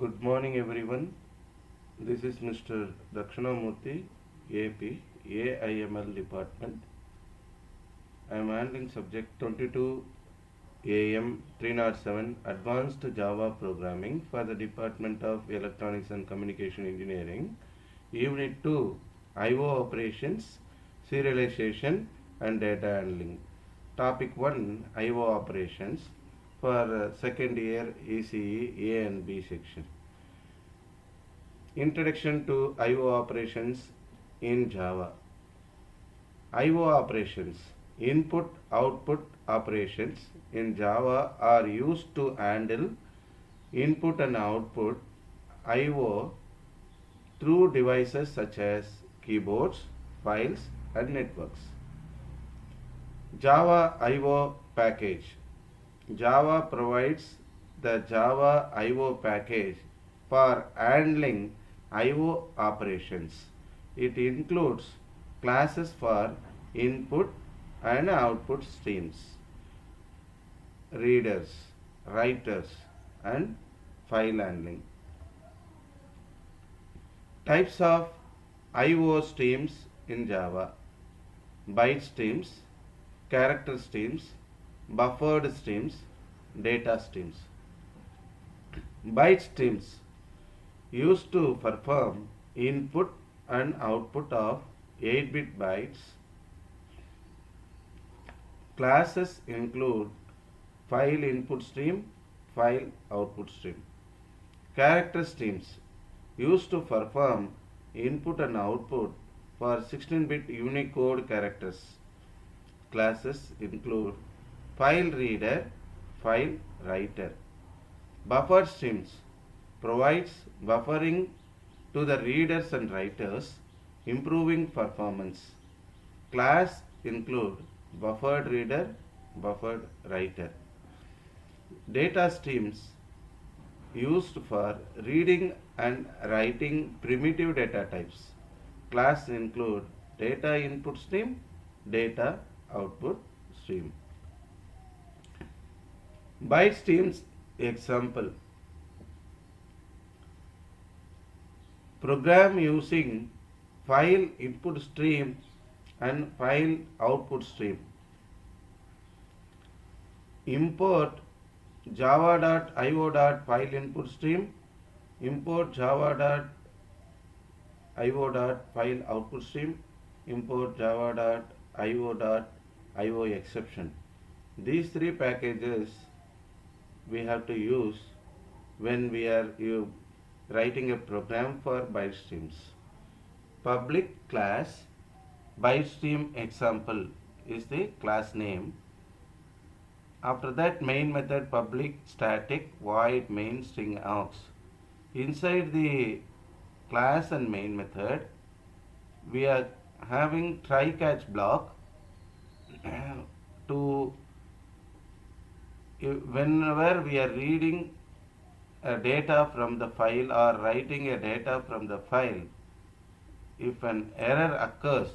Good morning everyone. This is Mr. Dakshunaamurthy, AP, AIML department. I am handling subject 22 AM 307 Advanced Java Programming for the Department of Electronics and Communication Engineering. Unit 2 IO Operations, Serialization and Data Handling. Topic 1 IO Operations for second year ECE A and B section. Introduction to IO operations in Java. IO operations, input output operations in Java are used to handle input and output IO through devices such as keyboards, files and networks. Java IO package. Java provides the Java IO package for handling IO operations. It includes classes for input and output streams, readers, writers and file handling. Types of IO streams in Java: byte streams, character streams, buffered streams, data streams. Byte streams used to perform input and output of 8-bit bytes. Classes include file input stream, file output stream. Character streams used to perform input and output for 16-bit Unicode characters. Classes include file reader, file writer. Buffer streams provides buffering to the readers and writers, improving performance. Class include buffered reader, buffered writer. Data streams used for reading and writing primitive data types. Class include data input stream, data output stream. Byte streams example: program using file input stream and file output stream. Import java.io.file input stream, import java.io.file output stream, import java.io.io exception. These three packages we have to use when we are writing a program for byte streams. Public class byte stream example is the class name. After that, main method public static void main string aux. Inside the class and main method, we are having try catch block to whenever we are reading a data from the file or writing a data from the file, if an error occurs,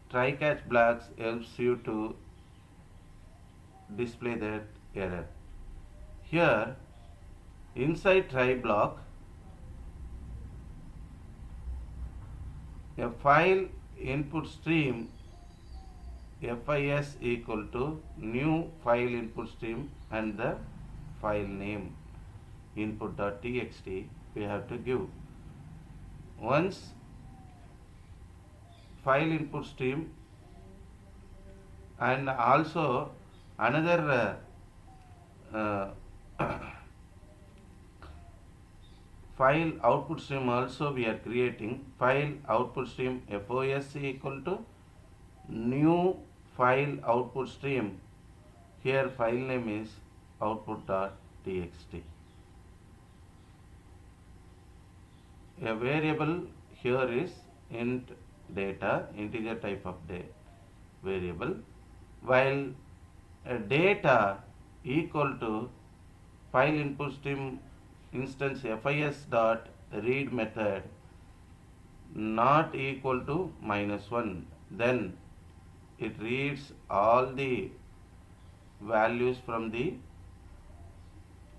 try catch blocks helps you to display that error. Here inside try block, a file input stream FIS equal to new file input stream and the file name input.txt we have to give. Once file input stream and also another file output stream also we are creating. File output stream FOS equal to new file output stream. Here file name is output.txt. A variable here is int data, integer type of variable, while data equal to file input stream instance FIS dot read method not equal to -1, then it reads all the values from the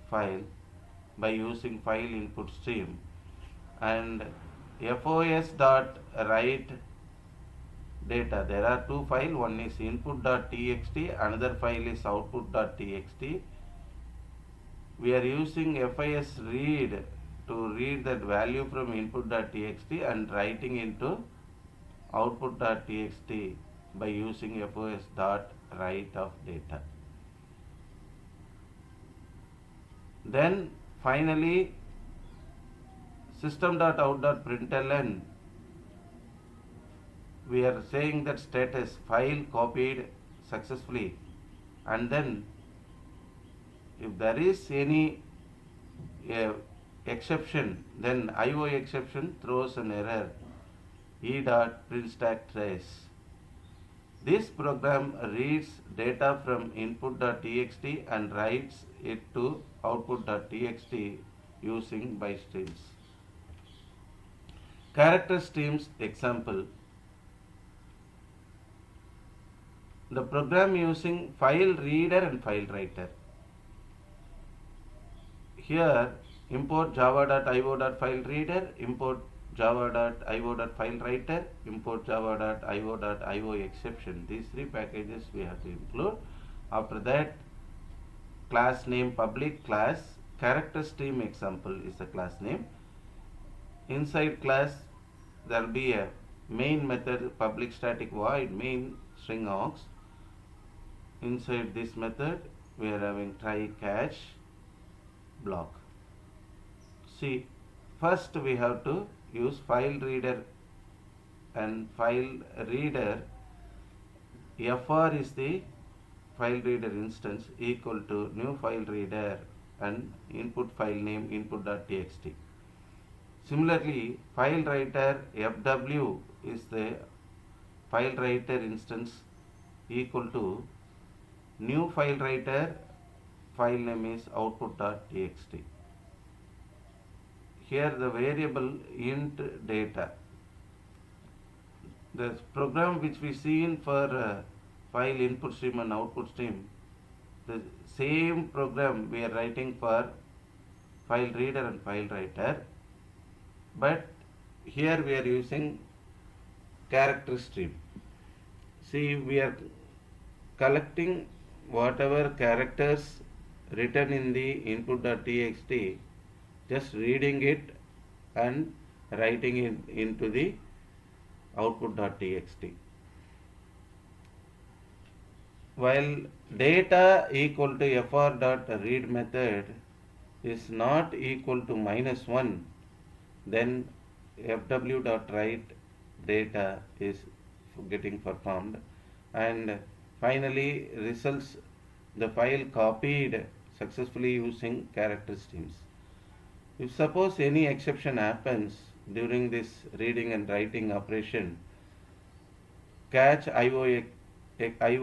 file by using file input stream, and FOS dot write data. There are two files, one is input.txt, another file is output.txt. We are using FIS read to read that value from input.txt and writing into output.txt by using FOS dot write of data. Then finally system.out.println, we are saying that status file copied successfully, and then if there is any exception, then IO exception throws an error e.printStackTrace. This program reads data from input.txt and writes it to output.txt using bystreams. Character streams example. The program using file reader and file writer. Here import java.io.filereader, import java.io.filewriter, import java.io.io exception. These three packages we have to include. After that, class name public class, character stream example is the class name. Inside class there will be a main method public static void main string aux. Inside this method we are having try catch block. See, first we have to use file reader and file reader. FR is the file reader instance equal to new file reader and input file name input.txt. Similarly, file writer FW is the file writer instance equal to new file writer, file name is output.txt. Here the variable int data. The program which we see in for file input stream and output stream, the same program we are writing for file reader and file writer, but here we are using character stream. See, we are collecting whatever characters written in the input.txt, just reading it and writing it into the output.txt. While data equal to fr.read method is not equal to -1, then fw.write data is getting performed, and finally results the file copied successfully using character streams. If suppose any exception happens during this reading and writing operation, catch IO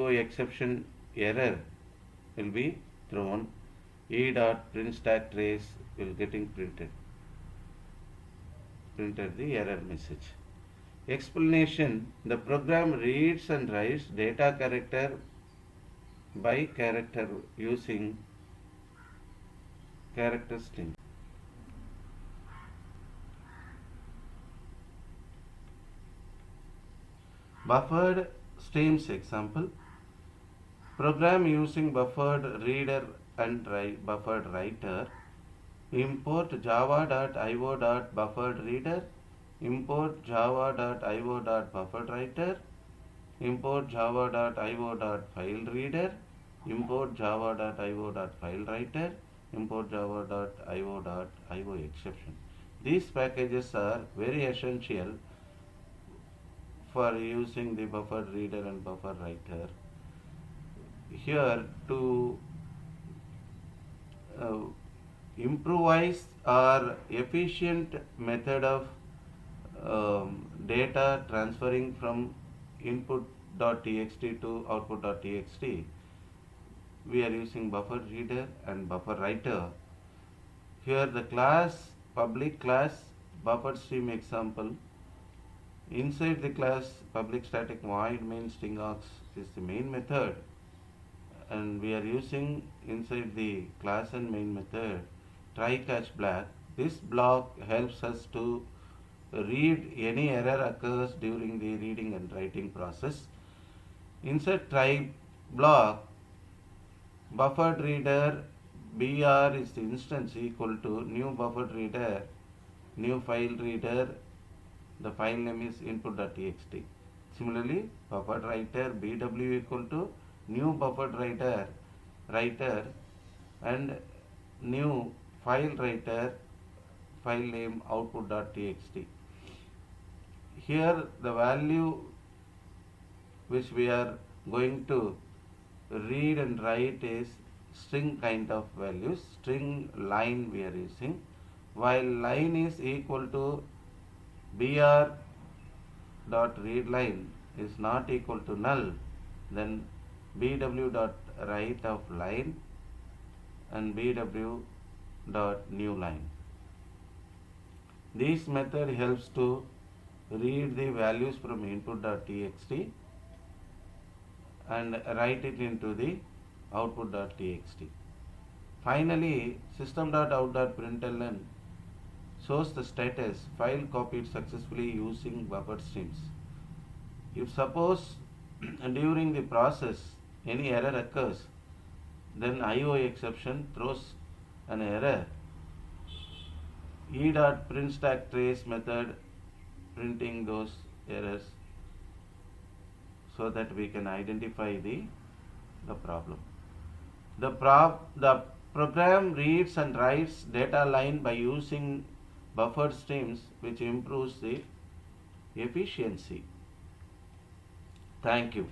exception error will be thrown, e.printStackTrace will getting printed the error message. Explanation: the program reads and writes data character by character using character string. Buffered streams example. Program using buffered reader and buffered writer. Import java.io.bufferedReader, import java.io.bufferedWriter, import java.io.fileReader, import java.io.filewriter, import java.io.io exception. These packages are very essential for using the buffered reader and buffer writer. Here to improvise or efficient method of data transferring from input.txt to output.txt, we are using buffer reader and buffer writer. Here the class, public class buffer stream example. Inside the class public static void main string aux is the main method, and we are using inside the class and main method try catch block. This block helps us to read any error occurs during the reading and writing process. Insert try block, buffered reader BR is the instance equal to new buffered reader, new file reader, the file name is input.txt. Similarly, buffered writer BW equal to new buffered writer and new file writer, file name output.txt. Here the value which we are going to read and write is string kind of values, string line we are using, while line is equal to br dot read line is not equal to null, then bw dot write of line and bw dot new line. This method helps to read the values from input.txt and write it into the output.txt. Finally, system.out.println shows the status file copied successfully using buffer streams. If suppose during the process any error occurs, then IO exception throws an error. e.printStackTrace method printing those errors so that we can identify the problem. The program reads and writes data line by using buffered streams, which improves the efficiency. Thank you.